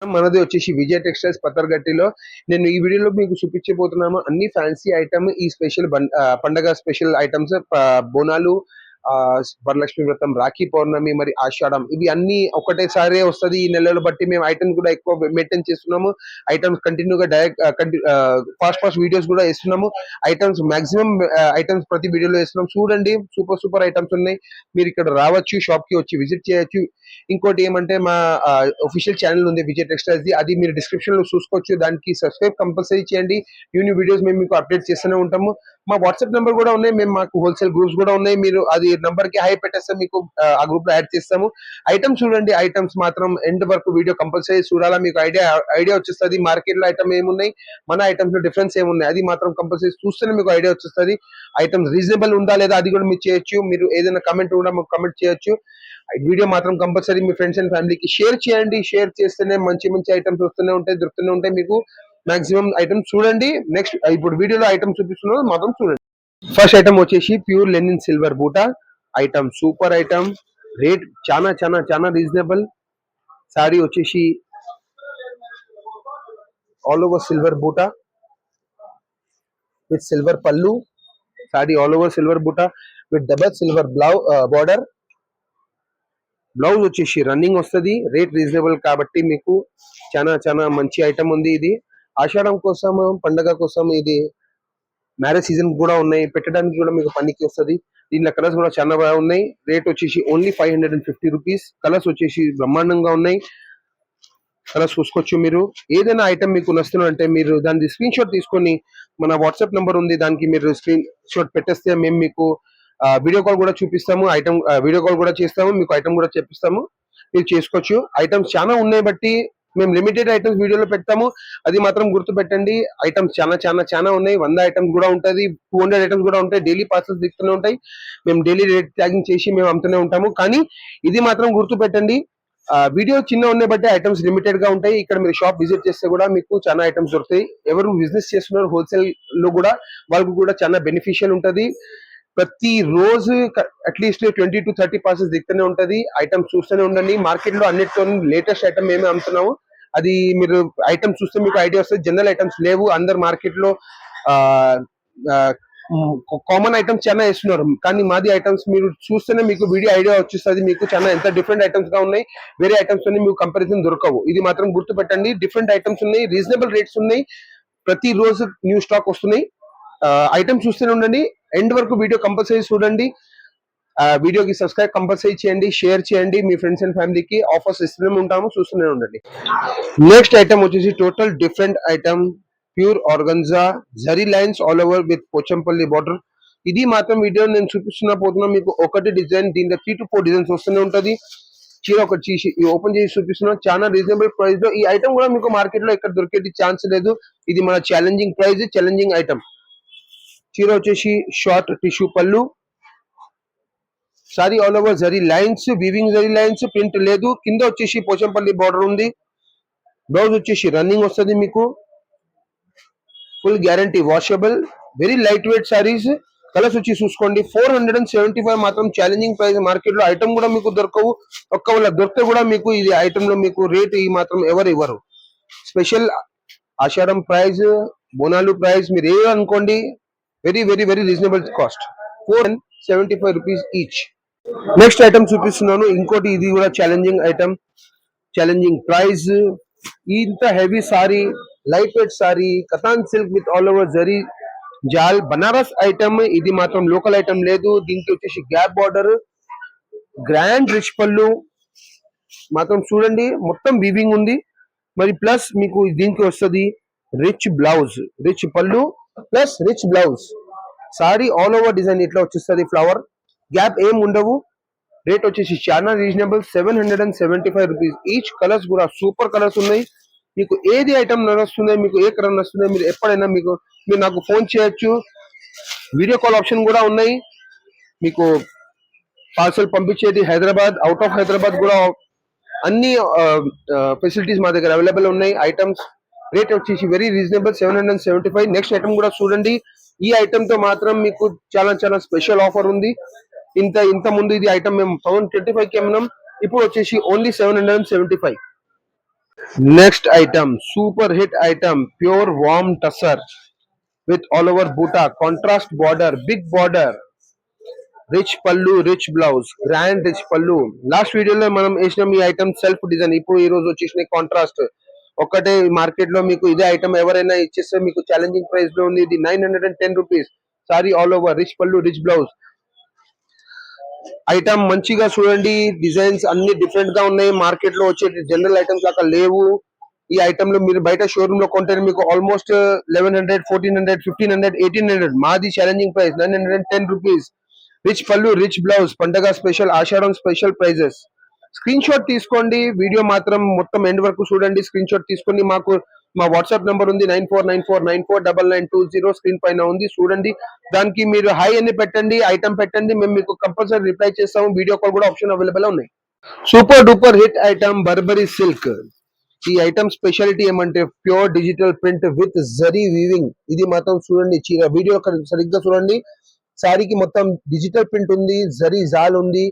మనది వచ్చేసి విజయ్ టెక్స్టైల్స్ పత్తర్గట్టిలో. నేను ఈ వీడియోలో మీకు చూపించబోతున్నాము అన్ని ఫ్యాన్సీ ఐటమ్, ఈ స్పెషల్ పండగ స్పెషల్ ఐటమ్స్, బోనాలు, వరలక్ష్మి వ్రతం, రాఖీ పౌర్ణమి, మరి ఆషాఢం, ఇవి అన్ని ఒకటేసారి వస్తుంది. ఈ నెలలు బట్టి మేము ఐటమ్స్ కూడా ఎక్కువ మెయింటైన్ చేస్తున్నాము. ఐటమ్స్ కంటిన్యూగా డైరెక్ట్ ఫాస్ట్ వీడియోస్ కూడా వేస్తున్నాము. ఐటమ్స్ మాక్సిమం ఐటమ్స్ ప్రతి వీడియోలో వేస్తున్నాం. చూడండి, సూపర్ ఐటమ్స్ ఉన్నాయి. మీరు ఇక్కడ రావచ్చు, షాప్ కి వచ్చి విజిట్ చేయొచ్చు. ఇంకోటి ఏమంటే మా ఒఫీషియల్ ఛానల్ ఉంది విజయ్ టెక్స్టైల్స్ ది, అది మీరు డిస్క్రిప్షన్ లో చూసుకోవచ్చు. దానికి సబ్స్క్రైబ్ కంపల్సరీ చేయండి. న్యూ వీడియోస్ మేము మీకు అప్డేట్ చేస్తూనే ఉంటాము. మా వాట్సాప్ నెంబర్ కూడా ఉన్నాయి, మాకు హోల్సేల్ గ్రూప్స్ కూడా ఉన్నాయి. మీరు అది నంబర్ కి హై పెట్టేస్తే మీకు ఆ గ్రూప్ లో యాడ్ చేస్తాము. ఐటమ్స్ చూడండి, ఐటమ్స్ మాత్రం ఎండ్ వరకు వీడియో కంపల్సరీ చూడాలా, మీకు ఐడియా వచ్చేస్తుంది. మార్కెట్ లో ఐటమ్ ఏమున్నాయి, మన ఐటమ్స్ లో డిఫరెన్స్ ఏమున్నాయి, అది మాత్రం కంపల్సరీ చూస్తేనే మీకు ఐడియా వచ్చేస్తుంది. ఐటమ్స్ రీజనబుల్ ఉందా లేదా అది కూడా మీరు చేయొచ్చు. మీరు ఏదైనా కమెంట్ కూడా మాకు కమెంట్ చేయొచ్చు. వీడియో మాత్రం కంపల్సరీ మీ ఫ్రెండ్స్ అండ్ ఫ్యామిలీకి షేర్ చేయండి. షేర్ చేస్తేనే మంచి ఐటమ్స్ వస్తూనే ఉంటాయి, దొరుకుతూనే ఉంటాయి మీకు. మాక్సిమం ఐటమ్స్ చూడండి. నెక్స్ట్ ఇప్పుడు వీడియోలో ఐటమ్ చూపిస్తున్నా మాత్రం చూడండి. ఫస్ట్ ఐటమ్ వచ్చేసి ప్యూర్ లెనిన్ సిల్వర్ బూటా ఐటమ్, సూపర్ ఐటమ్. రేట్ చాలా రీజనబుల్. సారీ వచ్చేసి ఆల్ ఓవర్ సిల్వర్ బూటా విత్ సిల్వర్ పల్లు. సారీ ఆల్ ఓవర్ సిల్వర్ బూటా with double silver border. Blouse వచ్చేసి రన్నింగ్ వస్తుంది. రేట్ రీజనబుల్ కాబట్టి మీకు చాలా మంచి ఐటమ్ ఉంది. ఇది ఆషాఢం కోసం, పండగ కోసం, ఇది మ్యారేజ్ సీజన్ కూడా ఉన్నాయి, పెట్టడానికి కూడా మీకు పనికి వస్తుంది. దీనిలో కలర్స్ కూడా చాలా బాగున్నాయి. రేట్ వచ్చేసి ఓన్లీ 550 రూపీస్. కలర్స్ వచ్చేసి బ్రహ్మాండంగా ఉన్నాయి. కలర్స్ చూసుకోవచ్చు. మీరు ఏదైనా ఐటమ్ మీకు నచ్చుతుందంటే మీరు దాని స్క్రీన్ షాట్ తీసుకొని మన వాట్సాప్ నెంబర్ ఉంది, దానికి మీరు స్క్రీన్ షాట్ పెట్టేస్తే మేము మీకు వీడియో కాల్ కూడా చూపిస్తాము. వీడియో కాల్ కూడా చేస్తాము, మీకు ఐటమ్ కూడా చెప్పిస్తాము, మీరు చేసుకోవచ్చు. ఐటమ్స్ చాలా ఉన్నాయి బట్టి మేము లిమిటెడ్ ఐటమ్స్ వీడియోలో పెడతాము, అది మాత్రం గుర్తు పెట్టండి. ఐటమ్స్ చాలా ఉన్నాయి. 100 ఐటమ్స్ కూడా ఉంటుంది, 200 ఐటమ్స్ కూడా ఉంటాయి. డైలీ పార్సల్స్ దిగుతూనే ఉంటాయి. మేము డైలీ రేట్ ట్యాగింగ్ చేసి మేము అమ్ముతూనే ఉంటాము. కానీ ఇది మాత్రం గుర్తు పెట్టండి, వీడియో చిన్న ఉన్నాయి బట్టి ఐటమ్స్ లిమిటెడ్ గా ఉంటాయి. ఇక్కడ మీరు షాప్ విజిట్ చేస్తే కూడా మీకు చాలా ఐటమ్స్ దొరుకుతాయి. ఎవరు బిజినెస్ చేస్తున్నారు హోల్సేల్ లో కూడా, వాళ్ళకు కూడా చాలా బెనిఫిషియల్ ఉంటది. ప్రతి రోజు అట్లీస్ట్ 20 to 30 పార్సెల్స్ దిగుతూనే ఉంటది. ఐటమ్స్ చూస్తూనే ఉండండి. మార్కెట్ లో అన్నిటితో లేటెస్ట్ ఐటమ్ ఏమి అమ్ముతున్నాము, అది మీరు ఐటమ్స్ చూస్తే మీకు ఐడియా వస్తుంది. జనరల్ ఐటమ్స్ లేవు. అందరు మార్కెట్ లో కామన్ ఐటమ్స్ చాలా వేస్తున్నారు, కానీ మాది ఐటమ్స్ మీరు చూస్తేనే మీకు వీడియో ఐడియా వచ్చేస్తుంది. మీకు చాలా ఎంత డిఫరెంట్ ఐటమ్స్ గా ఉన్నాయి, వేరే ఐటమ్స్ అన్ని మీకు కంపారిజన్ దొరకవు. ఇది మాత్రం గుర్తు పెట్టండి. డిఫరెంట్ ఐటమ్స్ ఉన్నాయి, రీజనబుల్ రేట్స్ ఉన్నాయి, ప్రతి రోజు న్యూ స్టాక్ వస్తున్నాయి. ఐటమ్స్ చూస్తూనే ఉండండి. ఎండ్ వరకు వీడియో కంపల్సరీ చూడండి. వీడియోకి సబ్స్క్రైబ్ కంపల్సరీ చేయండి, షేర్ చేయండి మీ ఫ్రెండ్స్ అండ్ ఫ్యామిలీకి. ఆఫర్స్ ఇస్తూనే ఉంటాము, చూస్తూనే ఉండండి. నెక్స్ట్ ఐటమ్ వచ్చేసి total different item, pure organza zari lines all over with Pochampally border. ఇది మాత్రం వీడియో నేను పోతున్నా మీకు ఒకటి డిజైన్, దీంట్లో 3 to 4 డిజైన్స్ వస్తూనే ఉంటది. చీర ఒకటి చేసి ఓపెన్ చేసి చూపిస్తున్నా. చాలా రీజనబుల్ ప్రైస్ లో ఈ ఐటమ్ కూడా మీకు మార్కెట్ లో ఇక్కడ దొరికే ఛాన్స్ లేదు. ఇది మన ఛాలెంజింగ్ ప్రైస్, ఛాలెంజింగ్ ఐటమ్. చీర వచ్చేసి షార్ట్ టిష్యూ పళ్ళు. Sari all over zari lines, weaving zari lines, print లేదు. కింద వచ్చేసి పోచంపల్లి బార్డర్ ఉంది. బ్లౌజ్ వచ్చేసి రన్నింగ్ వస్తుంది మీకు. Full guarantee, washable, very light weight saris. Colours వచ్చి చూసుకోండి. 475 మాత్రం ఛాలెంజింగ్ ప్రైస్. మార్కెట్ లో ఐటమ్ కూడా మీకు దొరకవు. ఒక్కవేళ దొరికితే కూడా మీకు ఇది ఐటమ్ లో మీకు రేట్ ఈ మాత్రం ఎవరు ఇవ్వరు. Special Ashadham price, Bonalu price, మీరు ఏ అనుకోండి, very reasonable cost. 475 rupees each. Next item చూపిస్తున్నాను. ఇంకోటి ఇది కూడా ఛాలెంజింగ్ ఐటమ్, ఛాలెంజింగ్ ప్రైస్. ఇంత heavy sorry, light weight sari, Katan silk with all over zari jaal, Banaras item. ఇది మాత్రం లోకల్ ఐటమ్ లేదు. దీనికి వచ్చేసి గ్యాప్ బార్డర్, గ్రాండ్ రిచ్ పళ్ళు మాత్రం చూడండి, మొత్తం వీవింగ్ ఉంది. మరి ప్లస్ మీకు దీనికి వస్తుంది రిచ్ బ్లౌజ్, రిచ్ పళ్ళు plus rich blouse. Sorry all over design ఇట్లా వచ్చేస్తుంది. ఫ్లవర్ గ్యాప్ ఏం ఉండవు. రేట్ వచ్చేసి చాలా రీజనబుల్, 775 రూపీస్ ఈచ్. కలర్స్ కూడా సూపర్ కలర్స్ ఉన్నాయి. మీకు ఏది ఐటమ్ నడుస్తుంది, మీకు ఏ కలర్ నడుస్తుంది, మీరు ఎప్పుడైనా మీరు నాకు ఫోన్ చేయొచ్చు. వీడియో కాల్ ఆప్షన్ కూడా ఉన్నాయి. మీకు పార్సల్ పంపించేది హైదరాబాద్, అవుట్ ఆఫ్ హైదరాబాద్ కూడా అన్ని ఫెసిలిటీస్ మా దగ్గర అవైలబుల్ ఉన్నాయి. ఐటమ్స్ రేట్ వచ్చేసి వెరీ రీజనబుల్, 775. నెక్స్ట్ ఐటమ్ కూడా చూడండి. ఈ ఐటమ్ తో మాత్రం మీకు చాలా స్పెషల్ ఆఫర్ ఉంది. ఇంత ముందు ఇది ఐటమ్ మేము 1025 కి అమ్మినాం, ఇప్పుడు వచ్చేసి only 775. Next item, super hit item, pure warm tussar with all over buta, contrast border, big border, rich pallu, rich blouse, grand rich పళ్ళు. లాస్ట్ వీడియోలో మనం వేసిన ఈ ఐటమ్ సెల్ఫ్ డిజైన్, ఇప్పుడు ఈ రోజు వచ్చేసిన కాంట్రాస్ట్. ఒక్కటే మార్కెట్ లో మీకు ఇదే ఐటమ్ ఎవరైనా ఇచ్చేస్తే మీకు ఛాలెంజింగ్ ప్రైస్ లో ఉంది. ఇది 910 rupees. Sorry all over rich pallu, rich blouse. Item మంచిగా చూడండి, డిజైన్స్ అన్ని డిఫరెంట్ గా ఉన్నాయి. మార్కెట్ లో వచ్చే జనరల్ ఐటమ్స్ లాగా లేవు. ఈ ఐటమ్ లో మీరు బయట షోరూమ్ లో కొంటే మీకు ఆల్మోస్ట్ 1100, 1400, 1500, 1800. మాది challenging price 910 rupees. Rich pallu, rich blouse, పండగ స్పెషల్, ఆషాఢం స్పెషల్ ప్రైజెస్. స్క్రీన్ షాట్ తీసుకోండి, వీడియో మాత్రం మొత్తం ఎండ్ వరకు చూడండి. స్క్రీన్ షాట్ తీసుకొని మాకు మా వాట్సాప్ నెంబర్ ఉంది 9494949920 స్క్రీన్ పైన ఉంది, చూడండి. దానికి మీరు హై అని పెట్టండి, ఐటమ్ పెట్టండి, మేము మీకు కంపల్సరీ రిప్లై చేస్తాము. వీడియో కాల్ కూడా ఆప్షన్ అవైలబుల్ ఉన్నాయి. Super duper hit item Burberry silk. ఈ ఐటమ్ స్పెషాలిటీ ఏమంటే pure digital print with zari weaving. ఇది మాత్రం చూడండి, చీర వీడియో సరిగ్గా చూడండి. శారీకి మొత్తం డిజిటల్ ప్రింట్ ఉంది, జరీ జాల్ ఉంది.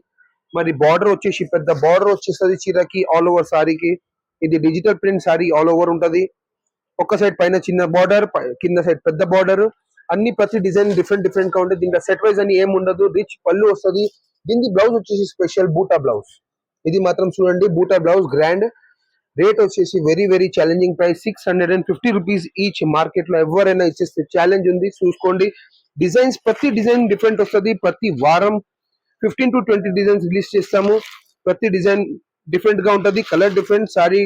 మరి బార్డర్ వచ్చేసి పెద్ద బార్డర్ వచ్చేస్తుంది చీరకి, ఆల్ ఓవర్ సారీకి. ఇది digital print sari all over ఉంటది. ఒక సైడ్ పైన చిన్న బార్డర్, కింద సైడ్ పెద్ద బార్డర్. అన్ని ప్రతి డిజైన్ డిఫరెంట్ డిఫరెంట్ గా ఉంటుంది. దీంట్లో సెట్ వైజ్ అని ఏం ఉండదు. రిచ్ పళ్ళు వస్తుంది. దీనికి బ్లౌజ్ వచ్చేసి స్పెషల్ బూటా బ్లౌజ్. ఇది మాత్రం చూడండి, బూటా బ్లౌజ్ గ్రాండ్. రేట్ వచ్చేసి very very challenging price 650 rupees each. Market లో ఎవరైనా ఇచ్చేస్తే ఛాలెంజ్ ఉంది, చూసుకోండి. డిజైన్స్ ప్రతి డిజైన్ డిఫరెంట్ వస్తుంది. ప్రతి వారం 15 to 20 డిజైన్స్ రిలీజ్ చేస్తాము. ప్రతి డిజైన్ డిఫరెంట్ గా ఉంటది, కలర్ డిఫరెంట్, సారీ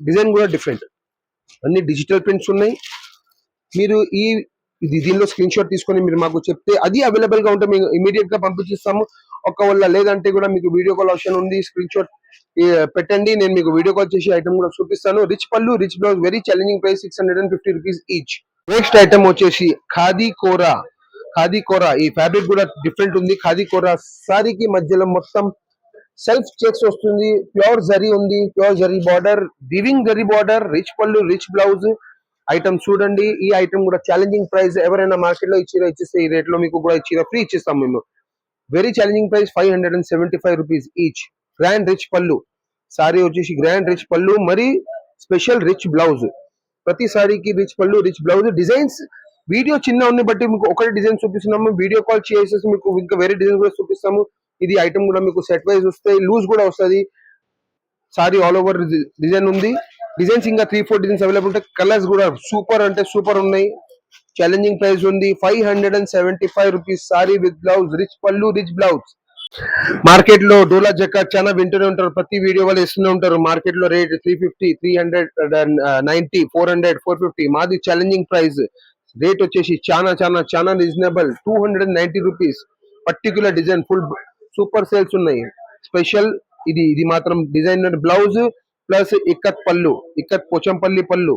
డిజైన్ కూడా డిఫరెంట్. అన్ని డిజిటల్ ప్రింట్స్ ఉన్నాయి. మీరు దీనిలో స్క్రీన్ షాట్ తీసుకొని మీరు మాకు చెప్తే అది అవైలబుల్ గా ఉంటే మేము ఇమీడియట్ గా పంపించిస్తాము. ఒకవేళ లేదంటే కూడా మీకు వీడియో కాల్ ఆప్షన్ ఉంది. స్క్రీన్ షాట్ పెట్టండి, నేను మీకు వీడియో కాల్ చేసి ఐటమ్ కూడా చూపిస్తాను. Rich pallu, rich blouse, very challenging price 650 rupees each. Next item వచ్చేసి ఖాదీ కోరా. ఖాదీ కోరా ఈ ఫ్యాబ్రిక్ కూడా డిఫరెంట్ ఉంది. ఖాదీ కోరా సారీకి మధ్యలో మొత్తం సెల్ఫ్ చెక్స్ వస్తుంది. ప్యూర్ జరీ ఉంది, pure zari border, weaving zari border, rich pallu, rich blouse. Item చూడండి. ఈ ఐటమ్ కూడా ఛాలెంజింగ్ ప్రైస్. ఎవరైనా మార్కెట్ లో ఇచ్చేస్తే ఈ రేట్ లో మీకు కూడా ఫ్రీ ఇచ్చిస్తాం మేము. Very challenging price 575 rupees each. Grand rich పళ్ళు, సారీ వచ్చేసి గ్రాండ్ రిచ్ పళ్ళు, మరి స్పెషల్ రిచ్ బ్లౌజ్. ప్రతి సారీకి rich pallu, rich blouse. Designs video చిన్న ఉంది బట్టి మీకు ఒకటి డిజైన్ చూపిస్తున్నాము. వీడియో కాల్ చేసేసి మీకు ఇంకా వేరే డిజైన్ కూడా చూపిస్తాము. ఇది ఐటమ్ కూడా మీకు సెట్ వైజ్ వస్తాయి, లూజ్ కూడా వస్తుంది. సారీ ఆల్ ఓవర్ డిజైన్ ఉంది. డిజైన్స్ ఇంకా 3-4 డిజైన్స్ అవైలబుల్ ఉంటాయి. కలర్స్ కూడా సూపర్ అంటే సూపర్ ఉన్నాయి. ఛాలెంజింగ్ ప్రైస్ ఉంది 575 rupees. Sorry with blouse, rich pallu, rich blouse. Market లో డోలా జకాట్ చాలా వింటూనే ఉంటారు, ప్రతి వీడియో వాళ్ళు ఇస్తూనే ఉంటారు. మార్కెట్ లో రేట్ 350, 390, 400, 450. మాది ఛాలెంజింగ్ ప్రైస్. రేట్ వచ్చేసి చాలా చాలా చాలా reasonable, 290 rupees. Particular design full super sales ఉన్నాయి. స్పెషల్ ఇది మాత్రం డిజైనర్ బ్లౌజ్ ప్లస్ ఇక్కత్ పళ్ళు, ikat Pochampally pallu.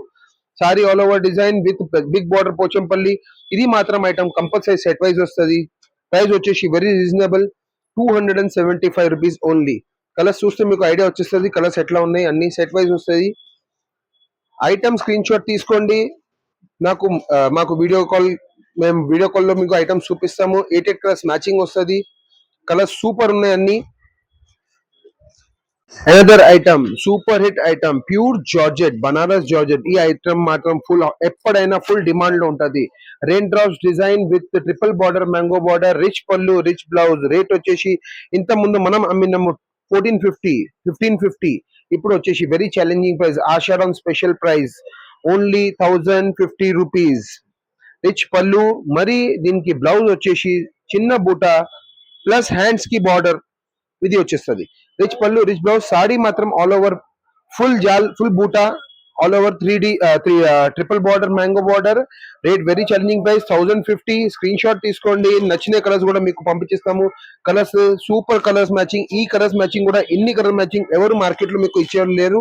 Sari all over design with big border Pochampally. ఇది మాత్రం ఐటమ్ కంపల్సరీ సెట్ వైజ్ వస్తుంది. ప్రైస్ వచ్చేసి very reasonable, 275 rupees only. Colours చూస్తే మీకు ఐడియా వచ్చేస్తుంది, కలర్స్ ఎట్లా ఉన్నాయి, అన్ని సెట్ వైజ్ వస్తుంది. ఐటమ్ స్క్రీన్ షాట్ తీసుకోండి. మాకు వీడియో కాల్, మేము వీడియో కాల్ లో మీకు ఐటమ్స్ చూపిస్తాము. 8 కలర్స్ మ్యాచింగ్ వస్తుంది. కలర్స్ సూపర్ ఉన్నాయి అన్ని. Another item super hit item pure georgette, Banaras georgette. ఈ ఐటమ్ మాత్రం ఎప్పుడైనా ఫుల్ డిమాండ్ లో ఉంటది. Rain drops design with triple border, mango border, rich pallu, rich blouse. Rate వచ్చేసి ఇంత ముందు మనం అమ్మినాము 1450, 1550. ఇప్పుడు వచ్చేసి very challenging price, Ashadham special price only 1050 rupees. Rich pallu, మరి దీనికి బ్లౌజ్ వచ్చేసి చిన్న బూట ప్లస్ హ్యాండ్స్ కి బార్డర్ ఇది వచ్చేస్తుంది. Rich pallu, rich blouse. Sari మాత్రం all over full jaal, full buta, all over 3D triple border, mango border. Rate very challenging price 1050. Screen shot తీసుకోండి. నచ్చిన కలర్స్ కూడా మీకు పంపించేస్తాము. Colours super colours matching. ఈ కలర్స్ మ్యాచింగ్ కూడా ఇన్ని కలర్ మ్యాచింగ్ ఎవరు మార్కెట్ లో మీకు ఇచ్చేవారు లేరు.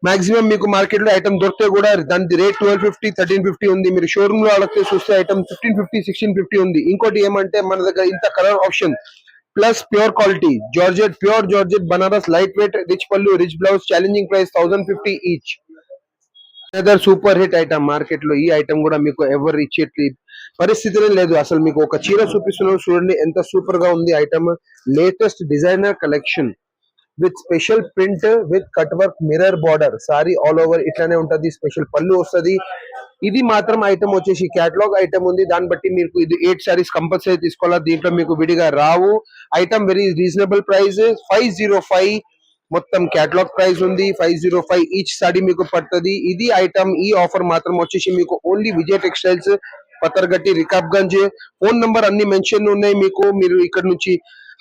మాక్సిమం మీకు మార్కెట్ లో ఐటమ్ దొరికితే కూడా దాని రేట్ 1250, 1350 ఉంది. మీరు షోరూమ్ లో అడిగితే చూస్తే ఐటమ్ 1550, 1650 ఉంది. ఇంకోటి ఏమంటే మన దగ్గర ఇంత colour option plus pure quality georgette, pure georgette Banaras, light weight, rich pallu, rich blouse. Challenging price 1050 each. Other super hit item market లో. ఈ ఐటమ్ కూడా మీకు ఎవరు ఇచ్చేట్టు పరిస్థితినే లేదు. అసలు మీకు ఒక చీర చూపిస్తున్నాను చూడండి, ఎంత సూపర్ గా ఉంది item. Latest designer collection. With special print with cut work mirror border. Sorry all over ఇట్లానే ఉంటది. స్పెషల్ పళ్ళు వస్తది. ఇది మాత్రం ఐటమ్ వచ్చేసి క్యాటలాగ్ ఐటమ్ ఉంది. దాన్ని బట్టి మీకు ఇది 8 సారీస్ కంపల్సరీ తీసుకోవాలా. దీంట్లో మీకు విడిగా రావు. Item very reasonable price 505. మొత్తం క్యాటలాగ్ ప్రైస్ ఉంది. 505 ఈచ్ సారీ మీకు పడుతుంది. ఇది ఐటమ్ ఈ ఆఫర్ మాత్రం వచ్చేసి మీకు only Vijay textiles, Pathergatti, Rikabganj. Phone number అన్ని మెన్షన్ ఉన్నాయి మీకు. మీరు ఇక్కడ నుంచి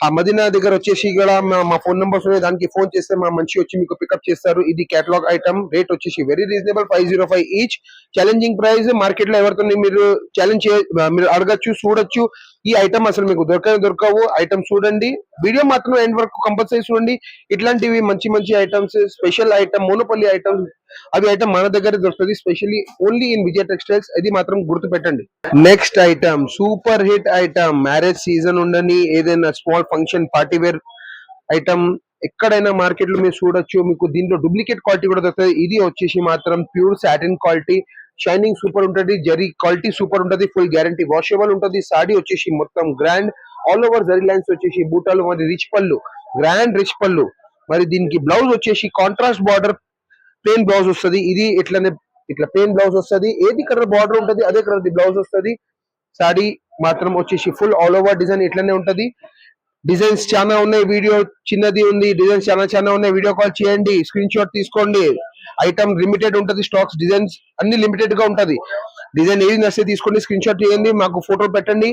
ఆ మదీనా దగ్గర వచ్చేసి కూడా మా ఫోన్ నంబర్స్ ఉన్నాయి. దానికి ఫోన్ చేస్తే మా మనిషి వచ్చి మీకు పికప్ చేస్తారు. ఇది కేటలాగ్ ఐటమ్. రేట్ వచ్చేసి very reasonable 505 each. Challenging price. Market లో ఎవరితో మీరు ఛాలెంజ్ మీరు అడగచ్చు, చూడొచ్చు. ఈ ఐటమ్ అసలు మీకు దొరకవు. ఐటమ్ చూడండి. వీడియో మాత్రం ఎండ్ వరకు కంపల్సరీ చూడండి. ఇట్లాంటివి మంచి మంచి ఐటమ్స్, స్పెషల్ ఐటమ్, మోనోపల్లి ఐటమ్, అవి ఐటమ్ మన దగ్గర దొరుకుతుంది. Specially only in Vijay Textiles. ఇది మాత్రం గుర్తు పెట్టండి. Next item super hit item. Marriage season ఉండని, ఏదైనా small function, party wear item ఎక్కడైనా మార్కెట్ లో మీరు చూడొచ్చు. మీకు దీంట్లో డూప్లికేట్ క్వాలిటీ కూడా దొరుకుతుంది. ఇది వచ్చేసి మాత్రం pure satin quality. Shining super ఉంటది. జరీ క్వాలిటీ సూపర్ ఉంటది. ఫుల్ గ్యారంటీ వాషబుల్ ఉంటది. సాడీ వచ్చేసి మొత్తం grand all over zari lines వచ్చేసి బూటాలు, మరి రిచ్ పళ్ళు, గ్రాండ్ రిచ్ పళ్ళు. మరి దీనికి బ్లౌజ్ వచ్చేసి కాంట్రాస్ట్ బార్డర్ ప్లెయిన్ బ్లౌజ్ వస్తుంది. ఇది ఇట్లా ప్లెయిన్ బ్లౌజ్ వస్తుంది. ఏది కలర్ బార్డర్ ఉంటది అదే కలర్ ది బ్లౌజ్ వస్తుంది. సాడీ మాత్రం వచ్చేసి ఫుల్ ఆల్ ఓవర్ డిజైన్ ఇట్లానే ఉంటది. డిజైన్స్ చాలా ఉన్నాయి. వీడియో చిన్నది ఉంది. డిజైన్స్ చాలా ఉన్నాయి. వీడియో కాల్ చేయండి, స్క్రీన్ షాట్ తీసుకోండి. ఐటమ్ లిమిటెడ్ ఉంటది. స్టాక్స్ డిజైన్స్ అన్ని లిమిటెడ్ గా ఉంటది. డిజైన్ ఏది నచ్చితే తీసుకోండి, స్క్రీన్ షాట్ చేయండి, మాకు ఫోటో పెట్టండి.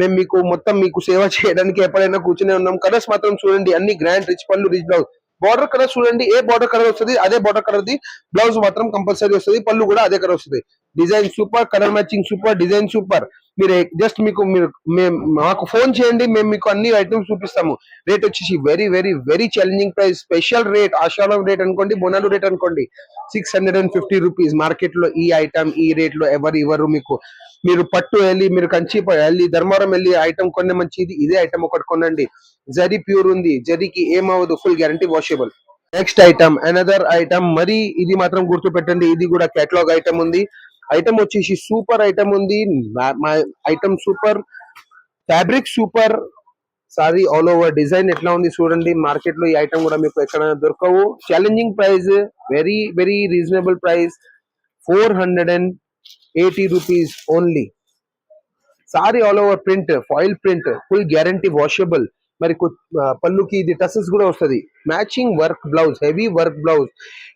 మేము మీకు మొత్తం మీకు సేవ చేయడానికి ఎప్పుడైనా కూర్చునే ఉన్నాం. కలర్స్ మాత్రం చూడండి. అన్ని grand rich pallu, rich blouse. Border colour చూడండి. ఏ బార్డర్ కలర్ వస్తుంది అదే బార్డర్ కలర్ ది బ్లౌజ్ మాత్రం కంపల్సరీ వస్తుంది. పళ్ళు కూడా అదే కలర్ వస్తుంది. Design super, colour matching super, design super. మీరు జస్ట్ మీరు మాకు ఫోన్ చేయండి, మేము మీకు అన్ని ఐటమ్స్ చూపిస్తాము. రేట్ వచ్చేసి very very very challenging price. Special rate, Ashadham rate అనుకోండి, బోనాలు రేట్ అనుకోండి. 650 రూపీస్. మార్కెట్ లో ఈ ఐటమ్ ఈ రేట్ లో ఎవరు ఇవ్వరు మీకు. మీరు పట్టు వెళ్ళి, మీరు కంచి వెళ్ళి, ధర్మవరం వెళ్ళి ఐటమ్ కొనే మంచిది. ఇదే ఐటమ్ ఒకటి కొనండి. జరీ ప్యూర్ ఉంది. జరీకి ఏమవ్వదు. Full guarantee washable. Next item another item. మరి ఇది మాత్రం గుర్తు పెట్టండి. ఇది కూడా కేటలాగ్ ఐటమ్ ఉంది. ఐటమ్ వచ్చేసి సూపర్ ఐటమ్ ఉంది. Item super, fabric super. Sari all over design ఎట్లా ఉంది చూడండి. మార్కెట్ లో ఈ ఐటమ్ కూడా మీకు ఎక్కడ దొరకవు. Challenging price, very very reasonable price. 480 rupees only. Sorry all over print, foil print, full guarantee washable. మరి పళ్ళుకి ఇది టసెస్ కూడా వస్తుంది. Matching work blouse, heavy work blouse.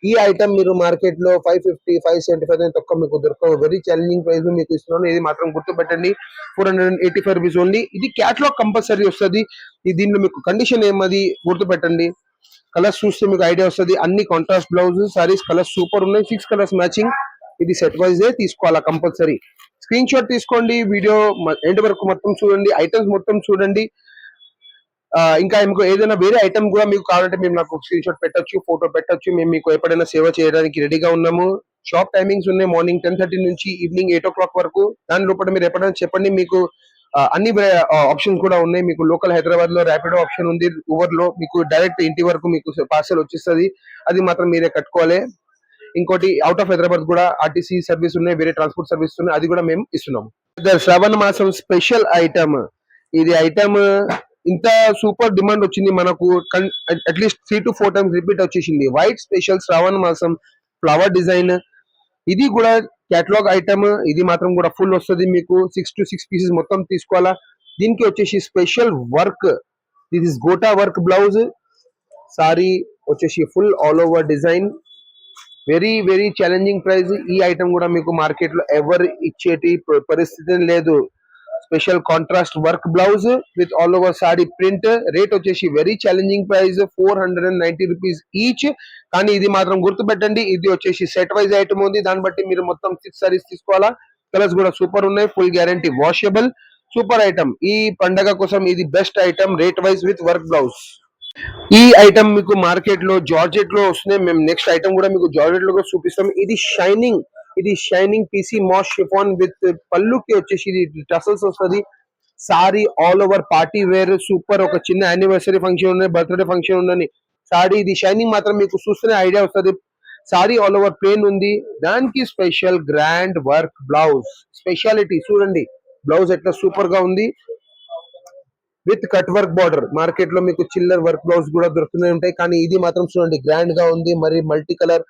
ఈ ఐటమ్ మీరు మార్కెట్ లో 550, 575 తక్కువ మీకు దొరకవు. వెరీ ఛాలెంజింగ్ ప్రైస్ మీకు ఇస్తున్నాను. ఇది మాత్రం గుర్తు పెట్టండి. 485 రూపీస్ ఓన్లీ. ఇది క్యాటలాగ్ కంపల్సరీ వస్తుంది. దీనిలో మీకు కండిషన్ ఏమది గుర్తు పెట్టండి. కలర్స్ చూస్తే మీకు ఐడియా వస్తుంది. అన్ని contrast blouse saris, colours super ఉన్నాయి. 6 కలర్స్ మ్యాచింగ్. ఇది సెట్ వైజ్ తీసుకోవాలా కంపల్సరీ. స్క్రీన్ షాట్ తీసుకోండి. వీడియో ఎండ్ వరకు మొత్తం చూడండి. ఐటమ్స్ మొత్తం చూడండి. ఇంకా మీకు ఏదైనా వేరే ఐటమ్ కూడా మీకు కావాలంటే మేము నాకు స్క్రీన్ షాట్ పెట్టొచ్చు, ఫోటో పెట్టొచ్చు. మేము మీకు ఎప్పుడైనా సేవ చేయడానికి రెడీగా ఉన్నాము. షాప్ టైమింగ్స్ ఉన్నాయి. మార్నింగ్ 10:30 నుంచి ఈవినింగ్ 8 o'clock వరకు. దాని లోపల మీరు ఎప్పుడైనా చెప్పండి. మీకు అన్ని ఆప్షన్స్ కూడా ఉన్నాయి. మీకు లోకల్ హైదరాబాద్ లో ర్యాపిడో ఆప్షన్ ఉంది. ఊబర్ లో మీకు డైరెక్ట్ ఇంటి వరకు మీకు పార్సల్ వచ్చేస్తుంది. అది మాత్రం మీరే కట్టుకోవాలి. ఇంకోటి అవుట్ ఆఫ్ హైదరాబాద్ కూడా ఆర్టీసీ సర్వీస్ ఉన్నాయి. వేరే ట్రాన్స్పోర్ట్ సర్వీస్ ఉన్నాయి. అది కూడా మేము ఇస్తున్నాము. శ్రావణ మాసం స్పెషల్ ఐటమ్. ఇది ఐటమ్ ఇంత సూపర్ డిమాండ్ వచ్చింది మనకు. అట్లీస్ట్ 3 to 4 times రిపీట్ వచ్చేసింది. వైట్ స్పెషల్ శ్రావణ మాసం ఫ్లవర్ డిజైన్. ఇది కూడా కేటలాగ్ ఐటమ్. ఇది మాత్రం కూడా ఫుల్ వస్తుంది మీకు. 6 to 6 పీసెస్ మొత్తం తీసుకోవాలా. దీనికి వచ్చేసి special work. This is gota work blouse. Sari వచ్చేసి full all over design. Very very challenging price. ఈ ఐటమ్ కూడా మీకు మార్కెట్ లో ఎవరు ఇచ్చేటి పరిస్థితి లేదు. Special contrast work blouse with all over sari print. Rate వచ్చేసి very challenging price 490 rupees each. కానీ ఇది మాత్రం గుర్తు పెట్టండి. ఇది వచ్చేసి సెట్ వైజ్ ఐటమ్ ఉంది. దాన్ని బట్టి మీరు మొత్తం 6 సారీస్ తీసుకోవాలా. కలర్స్ కూడా సూపర్ ఉన్నాయి. Full guarantee washable. Super item. ఈ పండగ కోసం ఇది best item. Rate wise with work blouse. ఈ ఐటమ్ మీకు మార్కెట్ లో జార్జెట్ లో వస్తున్నాయి. మేము నెక్స్ట్ ఐటమ్ కూడా మీకు జార్జెట్ లో చూపిస్తాం. ఇది షైనింగ్. ఇది shining PC moss chiffon with పళ్ళుకి వచ్చేసి ఇది టసల్స్ వస్తుంది. Sari all over party wear super. ఒక చిన్న యానివర్సరీ ఫంక్షన్ ఉన్నాయి, బర్త్డే ఫంక్షన్ ఉందని సారీ. ఇది షైనింగ్ మాత్రం మీకు చూస్తేనే ఐడియా వస్తుంది. సారీ ఆల్ ఓవర్ ప్లేన్ ఉంది. దానికి special grand work blouse. Speciality చూడండి. బ్లౌజ్ ఎట్లా సూపర్ గా ఉంది. With cut work border. Market లో మీకు చిల్లర్ వర్క్ బ్లౌజ్ కూడా దొరుకుతూనే ఉంటాయి, కానీ ఇది మాత్రం చూడండి గ్రాండ్ గా ఉంది. మరి మల్టీ కలర్,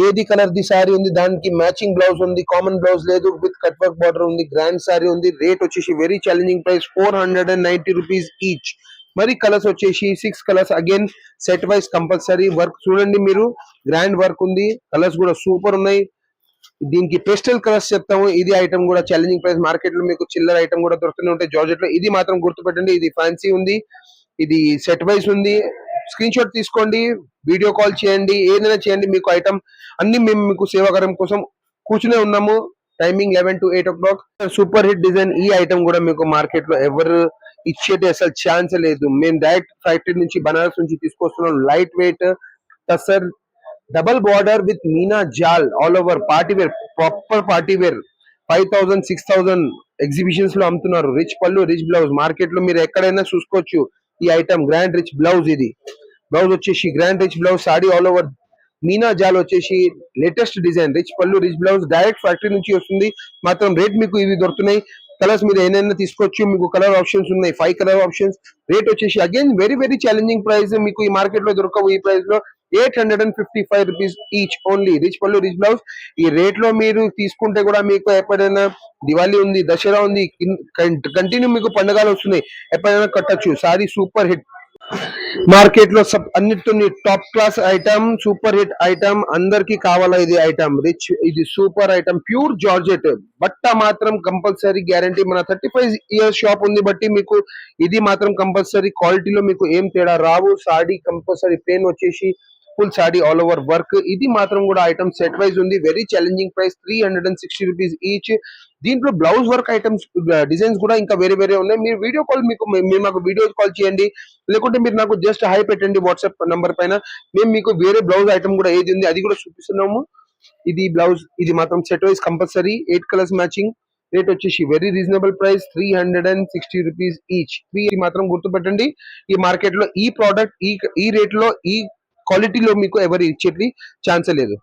ఏది కలర్ ది సారీ ఉంది దానికి మ్యాచింగ్ బ్లౌజ్ ఉంది, కామన్ బ్లౌజ్ లేదు, విత్ కట్ వర్క్ బార్డర్ ఉంది, గ్రాండ్ సారీ ఉంది. రేట్ వచ్చేసి very challenging price 490 rupees each. మరి కలర్స్ వచ్చేసి 6 colours, again set wise compulsory. Work చూడండి మీరు, గ్రాండ్ వర్క్ ఉంది, కలర్స్ కూడా సూపర్ ఉన్నాయి. దీనికి పేస్టల్ కలర్స్ చెప్తాము. ఇది ఐటమ్ కూడా ఛాలెంజింగ్ ప్రైస్. మార్కెట్ లో మీకు చిల్లర ఐటమ్ కూడా దొరుకుతూనే ఉంటాయి జార్జెట్ లో. ఇది మాత్రం గుర్తుపెట్టండి, ఇది ఫ్యాన్సీ ఉంది, ఇది సెట్ వైస్ ఉంది. స్క్రీన్ షాట్ తీసుకోండి, వీడియో కాల్ చేయండి, ఏదైనా చేయండి. మీకు ఐటమ్ అన్ని మేము మీకు సేవాకరం కోసం కూర్చునే ఉన్నాము. Timing 11 to 8 o'clock. Super hit design. ఈ ఐటమ్ కూడా మీకు మార్కెట్ లో ఎవరు ఇచ్చేది అసలు ఛాన్స్ లేదు. మేము డైరెక్ట్ ఫ్యాక్టరీ నుంచి బనారస్ నుంచి తీసుకొస్తున్నాం. Light weight tussar double border with meena jaal all over party wear, proper party wear. 5,000 6,000 exhibitions లో అమ్ముతున్నారు. Rich pallu, rich blouse. Market లో మీరు ఎక్కడైనా చూసుకోవచ్చు ఈ ఐటమ్. Grand rich blouse. ఇది బ్లౌజ్ వచ్చేసి grand rich blouse, sari all over meena jaal వచ్చేసి latest design. Rich pallu, rich blouse, direct factory నుంచి వస్తుంది. మాత్రం రేట్ మీకు ఇవి దొరుకుతున్నాయి. కలర్స్ మీరు ఏదైనా తీసుకోవచ్చు, మీకు కలర్ ఆప్షన్స్ ఉన్నాయి, 5 కలర్ ఆప్షన్స్. రేట్ వచ్చేసి again very very challenging price. మీకు ఈ మార్కెట్ లో దొరకవు ఈ ప్రైస్ లో. 855 rupees each only. Rich pallu, rich blouse. ఈ రేట్ లో మీరు తీసుకుంటే కూడా మీకు ఎప్పుడైనా దివాళీ ఉంది, దసరా ఉంది, కంటిన్యూ మీకు పండుగలు వస్తున్నాయి, ఎప్పుడైనా కట్టచ్చు. Sorry super hit. మార్కెట్ లో అన్నిటితో top class item, super hit item. అందరికి కావాలా ఇది ఐటమ్. రిచ్, ఇది సూపర్ ఐటమ్, ప్యూర్ జార్జెట్. బట్ట మాత్రం కంపల్సరీ గ్యారంటీ. మన 35 ఇయర్స్ షాప్ ఉంది బట్టి మీకు ఇది మాత్రం కంపల్సరీ. క్వాలిటీలో మీకు ఏం తేడా రావు. సాడీ కంపల్సరీ ప్లేన్ వచ్చేసి full saree all over work. ఇది మాత్రం కూడా ఐటమ్ సెట్ వైజ్ ఉంది. Very challenging price 360 rupees each. దీంట్లో బ్లౌజ్ వర్క్ ఐటమ్స్, డిజైన్స్ కూడా ఇంకా వేరే వేరే ఉన్నాయి. మీరు వీడియో కాల్, మీరు మాకు వీడియో కాల్ చేయండి, లేకుంటే మీరు నాకు జస్ట్ హై పెట్టండి వాట్సాప్ నంబర్ పైన. మేము మీకు వేరే బ్లౌజ్ ఐటమ్ కూడా ఏది ఉంది అది కూడా చూపిస్తున్నాము. ఇది బ్లౌజ్, ఇది మాత్రం set wise compulsory. 8 colours matching. Rate వచ్చేసి very reasonable price 360 rupees each. మాత్రం గుర్తుపెట్టండి, ఈ మార్కెట్ లో ఈ ప్రోడక్ట్ ఈ రేట్ లో, ఈ క్వాలిటీలో మీకు ఎవరు ఇచ్చేది ఛాన్స్ లేదు.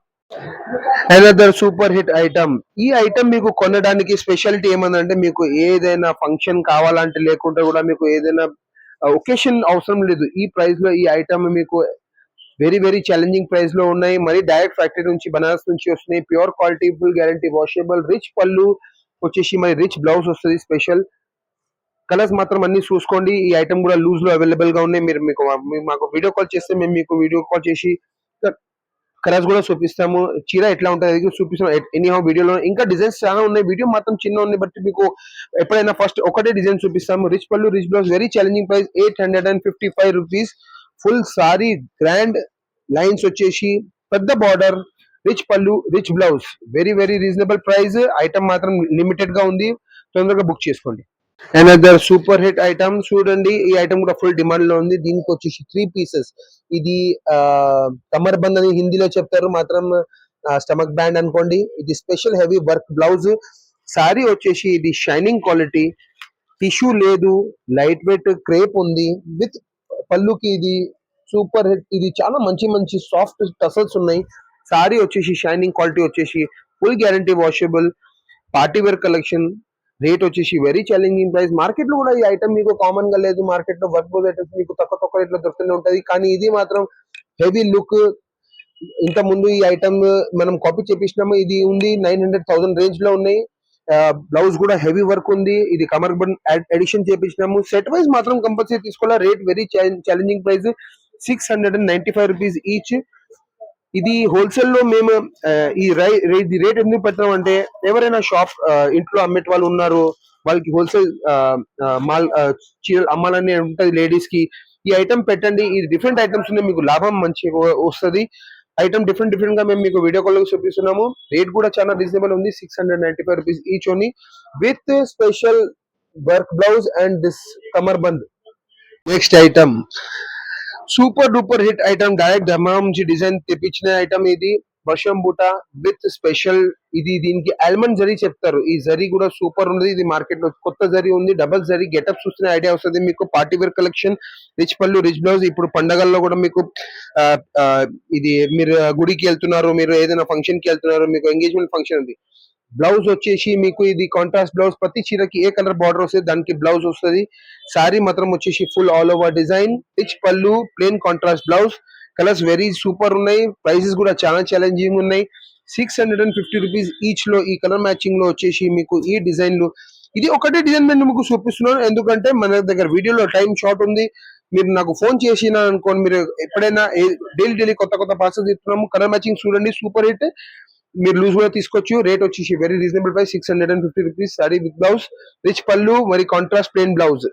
Another super hit item. ఈ ఐటమ్ మీకు కొనడానికి స్పెషాలిటీ ఏమందంటే, మీకు ఏదైనా ఫంక్షన్ కావాలంటే, లేకుంటే కూడా మీకు ఏదైనా ఒకేషన్ అవసరం లేదు. ఈ ప్రైస్ లో ఈ ఐటమ్ మీకు వెరీ వెరీ ఛాలెంజింగ్ ప్రైస్ లో ఉన్నాయి. మరి డైరెక్ట్ ఫ్యాక్టరీ నుంచి బనారస్ నుంచి వస్తున్నాయి. Pure quality, full guarantee, washable. Rich పళ్ళు వచ్చేసి మరి రిచ్ బ్లౌజ్ వస్తుంది స్పెషల్. కలర్స్ మాత్రం అన్ని చూసుకోండి. ఈ ఐటమ్ కూడా లూజ్ లో అవైలబుల్ గా ఉన్నాయి. మీరు మాకు వీడియో కాల్ చేస్తే మేము మీకు వీడియో కాల్ చేసి కలర్స్ కూడా చూపిస్తాము. చీర ఎట్లా ఉంటుంది అది చూపిస్తాం. ఎనీహౌ వీడియోలో ఇంకా డిజైన్స్ చాలా ఉన్నాయి. వీడియో మాత్రం చిన్న ఉన్నాయి బట్టి మీకు ఎప్పుడైనా ఫస్ట్ ఒకటే డిజైన్ చూపిస్తాము. Rich pallu, rich blouse, very challenging price 855 rupees. Full sorry grand lines వచ్చేసి, పెద్ద border, rich pallu, rich blouse, very very reasonable price. Item మాత్రం లిమిటెడ్ గా ఉంది, తొందరగా బుక్ చేసుకోండి. అనదర్ సూపర్ హిట్ ఐటమ్ చూడండి. ఈ ఐటమ్ కూడా ఫుల్ డిమాండ్ లో ఉంది. దీనికి వచ్చేసి 3 పీసెస్. ఇది కమర్ బంద్ అని హిందీలో చెప్తారు, మాత్రం స్టమక్ బ్యాండ్ అనుకోండి. ఇది special heavy work blouse. Sari వచ్చేసి ఇది షైనింగ్ క్వాలిటీ, టిష్యూ లేదు, లైట్ వెయిట్ క్రేప్ ఉంది. విత్ పళ్ళుకి ఇది సూపర్ హిట్. ఇది చాలా మంచి మంచి సాఫ్ట్ టసల్స్ ఉన్నాయి. సారీ వచ్చేసి షైనింగ్ క్వాలిటీ వచ్చేసి full guarantee, washable, party wear collection. Rate వచ్చేసి వెరీ ఛాలెంజింగ్ ప్రైస్. మార్కెట్ లో కూడా ఈ ఐటమ్ మీకు కామన్ గా లేదు. మార్కెట్ లో వర్క్ బ్లౌజ్ ఐటమ్స్ మీకు తక్కువ రేట్ లో దొరుకుతూనే ఉంటది, కానీ ఇది మాత్రం హెవీ లుక్. ఇంత ముందు ఈ ఐటమ్ మనం కాపీ చేపించినాము. ఇది ఉంది 900,000 రేంజ్ లో ఉన్నాయి. బ్లౌజ్ కూడా హెవీ వర్క్ ఉంది. ఇది కమర్ బండ్ ఎడిషన్ చేపించినాము. సెట్ వైజ్ మాత్రం కంపల్సరీ తీసుకోవాలా. Rate very challenging price 695 rupees each. ఇది హోల్సేల్ లో మేము ఈ రేట్ ఎందుకు పెట్టాం అంటే, ఎవరైనా షాప్ ఇంట్లో అమ్మేట వాళ్ళు ఉన్నారు, వాళ్ళకి హోల్సేల్ మాల్ చీరలు అమ్మాలని ఉంటది లేడీస్ కి. ఈ ఐటమ్ పెట్టండి. ఈ డిఫరెంట్ ఐటమ్స్ ఉన్నాయి, మీకు లాభం మంచిగా వస్తుంది. ఐటమ్ డిఫరెంట్ డిఫరెంట్ గా మేము మీకు వీడియో కాల్ లో చూపిస్తున్నాము. రేట్ కూడా చాలా రీజనబుల్ ఉంది, 695 rupees each only, with special work blouse and this cummerbund. Next item super duper hit item. Direct Dammam నుంచి డిజైన్ తెప్పించిన ఐటమ్ ఇది. వర్షం బూట విత్ స్పెషల్. ఇది దీనికి ఆల్మండ్ జరీ చెప్తారు. ఈ జరీ కూడా సూపర్ ఉంది. ఇది మార్కెట్ లో కొత్త జరీ ఉంది, డబల్ జరీ. గెటప్ చూస్తున్న ఐడియా వస్తుంది మీకు. Party wear collection, rich pallu, rich blouse. ఇప్పుడు పండగల్లో కూడా మీకు ఇది మీరు గుడికి వెళ్తున్నారు, మీరు ఏదైనా ఫంక్షన్ కి వెళ్తున్నారు, మీకు ఎంగేజ్మెంట్ ఫంక్షన్ ఉంది, బ్లౌజ్ వచ్చేసి మీకు ఇది కాంట్రాస్ట్ బ్లౌజ్, ప్రతి చీరకి ఏ కలర్ బార్డర్ వస్తుంది దానికి బ్లౌజ్ వస్తుంది. సారీ మాత్రం వచ్చేసి full all over design, rich pallu, plain contrast blouse. Colours very super ఉన్నాయి, ప్రైసెస్ కూడా చాలా ఛాలెంజింగ్ ఉన్నాయి. 650 రూపీస్ ఈచ్ లో ఈ కలర్ మ్యాచింగ్ లో వచ్చేసి మీకు ఈ డిజైన్లు. ఇది ఒకటే డిజైన్ నేను మీకు చూపిస్తున్నాను, ఎందుకంటే మన దగ్గర వీడియోలో టైం షార్ట్ ఉంది. మీరు నాకు ఫోన్ చేసిన అనుకోండి, మీరు ఎప్పుడైనా డైలీ కొత్త కొత్త పార్సల్స్ ఇస్తున్నాము. కలర్ మ్యాచింగ్ చూడండి, సూపర్ హిట్. మీరు లూజ్ కూడా తీసుకోవచ్చు. రేట్ వచ్చేసి very reasonable price, 650 rupees. Sorry with blouse, rich pallu, మరి కాంట్రాస్ట్ ప్లేన్ బ్లౌజ్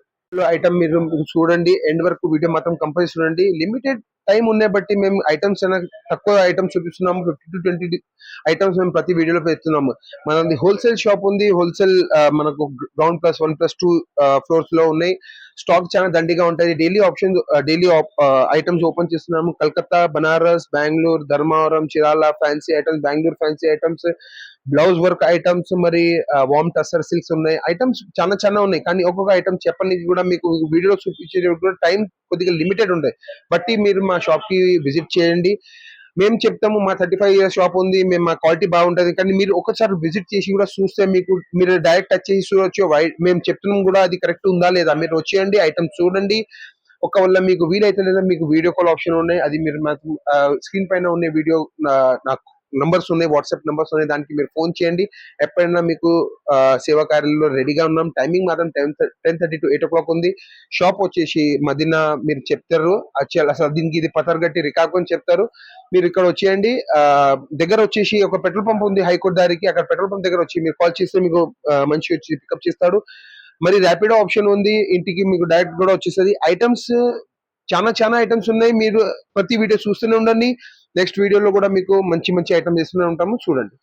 ఐటమ్ మీరు చూడండి. ఎండ్ వరకు వీడియో మాత్రం కంపల్సరీ చూడండి. లిమిటెడ్ టైం ఉన్నాయి బట్టి మేము ఐటమ్స్ తక్కువ ఐటమ్స్ చూపిస్తున్నాము. 50 to 20 ఐటమ్స్ మేము ప్రతి వీడియోలో పెడుతున్నాము. మనది హోల్సేల్ షాప్ ఉంది. హోల్సేల్ మనకు గ్రౌండ్ ప్లస్ 1+2 ఫ్లోర్స్ లో ఉన్నాయి. స్టాక్ చాలా దండిగా ఉంటుంది. డైలీ ఐటమ్స్ ఓపెన్ చేస్తున్నాము. Calcutta, Banaras, Bengaluru, Dharmavaram, Chirala fancy items, Bengaluru fancy items, blouse work items, మరి వామ్ టస్సర్ సిల్క్స్ ఉన్నాయి. ఐటమ్స్ చాలా చాలా ఉన్నాయి, కానీ ఒక్కొక్క ఐటమ్ చెప్పడానికి కూడా మీకు వీడియోలో చూపించే కూడా టైం కొద్దిగా లిమిటెడ్ ఉంటాయి. బట్టి మీరు మా షాప్ కి విజిట్ చేయండి. మేము చెప్తాము మా 35 ఇయర్స్ షాప్ ఉంది, మేము మా క్వాలిటీ బాగుంటది, కానీ మీరు ఒకసారి విజిట్ చేసి కూడా చూస్తే మీకు మీరు డైరెక్ట్ టచ్ చేసి చూడొచ్చు. మేము చెప్తున్నాం కూడా అది కరెక్ట్ ఉందా లేదా. మీరు వచ్చేయండి, ఐటమ్స్ చూడండి. ఒకవేళ మీకు వీలైతే లేదా మీకు వీడియో కాల్ ఆప్షన్ ఉన్నాయి, అది మీరు మాకు స్క్రీన్ పైన ఉన్న వీడియో నాకు నంబర్స్ ఉన్నాయి, వాట్సాప్ నంబర్స్ ఉన్నాయి, దానికి మీరు ఫోన్ చేయండి. ఎప్పుడైనా మీకు సేవా కార్యాలయంలో రెడీగా ఉన్నాం. టైమింగ్ మాత్రం 10:30 to 8 o'clock ఉంది. షాప్ వచ్చేసి మదీనా మీరు చెప్తారు, అసలు దీనికి ఇది పతర్గట్టి రికార్డ్ అని చెప్తారు. మీరు ఇక్కడ వచ్చేయండి. దగ్గర వచ్చేసి ఒక పెట్రోల్ పంప్ ఉంది హైకోర్టు దారికి, అక్కడ పెట్రోల్ పంప్ దగ్గర వచ్చి మీరు కాల్ చేస్తే మీకు మనిషి వచ్చి పికప్ చేస్తాడు. మరి ర్యాపిడో ఆప్షన్ ఉంది, ఇంటికి మీకు డైరెక్ట్ కూడా వచ్చేస్తుంది. ఐటమ్స్ చాలా చాలా ఐటమ్స్ ఉన్నాయి. మీరు ప్రతి వీడియో చూస్తూనే ఉండండి. నెక్స్ట్ వీడియోలో కూడా మీకు మంచి మంచి ఐటమ్స్ చేస్తూనే ఉంటాము, చూడండి.